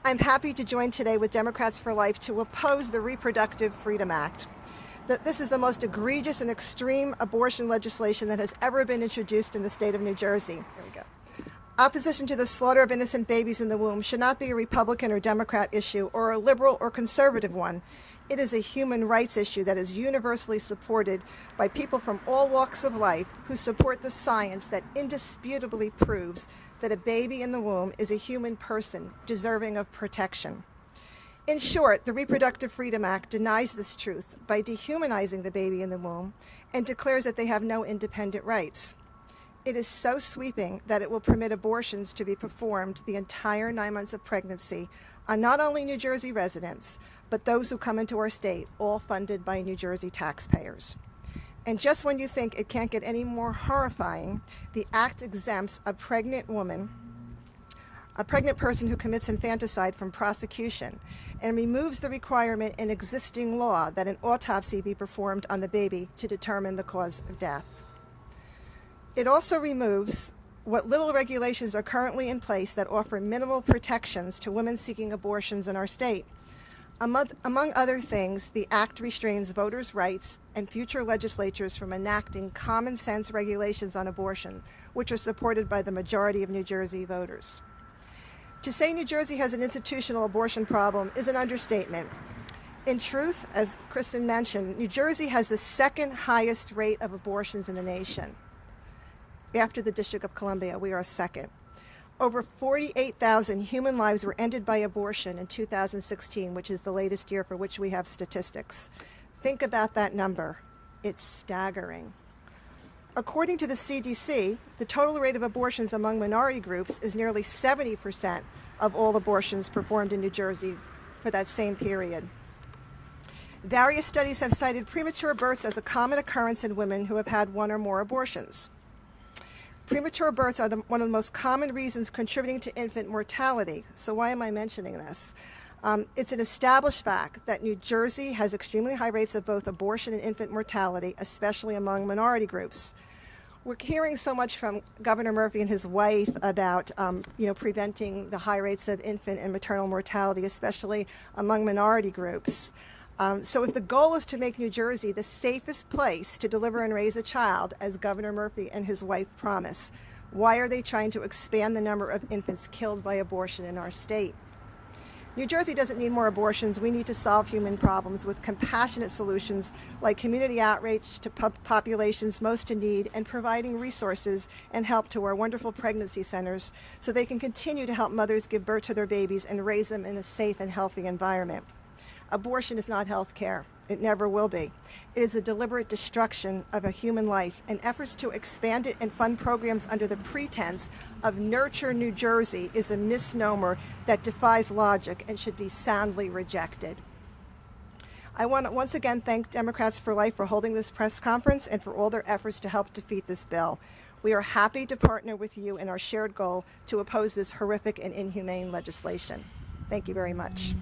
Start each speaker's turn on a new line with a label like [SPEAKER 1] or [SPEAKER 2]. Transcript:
[SPEAKER 1] I'm happy to join today with Democrats for Life to oppose the Reproductive Freedom Act. This is the most egregious and extreme abortion legislation that has ever been introduced in the state of New Jersey. Here we go. Opposition to the slaughter of innocent babies in the womb should not be a Republican or Democrat issue or a liberal or conservative one. It is a human rights issue that is universally supported by people from all walks of life who support the science that indisputably proves that a baby in the womb is a human person deserving of protection. In short, the Reproductive Freedom Act denies this truth by dehumanizing the baby in the womb and declares that they have no independent rights. It is so sweeping that it will permit abortions to be performed the entire 9 months of pregnancy on not only New Jersey residents, but those who come into our state, all funded by New Jersey taxpayers. And just when you think it can't get any more horrifying, the act exempts a pregnant person who commits infanticide from prosecution and removes the requirement in existing law that an autopsy be performed on the baby to determine the cause of death. It also removes what little regulations are currently in place that offer minimal protections to women seeking abortions in our state. Among other things, the act restrains voters' rights and future legislatures from enacting common sense regulations on abortion, which are supported by the majority of New Jersey voters. To say New Jersey has an institutional abortion problem is an understatement. In truth, as Kristen mentioned, New Jersey has the second highest rate of abortions in the nation. After the District of Columbia, we are second. Over 48,000 human lives were ended by abortion in 2016, which is the latest year for which we have statistics. Think about that number. It's staggering. According to the CDC, the total rate of abortions among minority groups is nearly 70% of all abortions performed in New Jersey for that same period. Various studies have cited premature births as a common occurrence in women who have had one or more abortions. Premature births are one of the most common reasons contributing to infant mortality. So why am I mentioning this? It's an established fact that New Jersey has extremely high rates of both abortion and infant mortality, especially among minority groups. We're hearing so much from Governor Murphy and his wife about preventing the high rates of infant and maternal mortality, especially among minority groups. So if the goal is to make New Jersey the safest place to deliver and raise a child, as Governor Murphy and his wife promise, why are they trying to expand the number of infants killed by abortion in our state? New Jersey doesn't need more abortions. We need to solve human problems with compassionate solutions like community outreach to populations most in need and providing resources and help to our wonderful pregnancy centers so they can continue to help mothers give birth to their babies and raise them in a safe and healthy environment. Abortion is not health care. It never will be. It is a deliberate destruction of a human life, and efforts to expand it and fund programs under the pretense of Nurture New Jersey is a misnomer that defies logic and should be soundly rejected. I want to once again thank Democrats for Life for holding this press conference and for all their efforts to help defeat this bill. We are happy to partner with you in our shared goal to oppose this horrific and inhumane legislation. Thank you very much.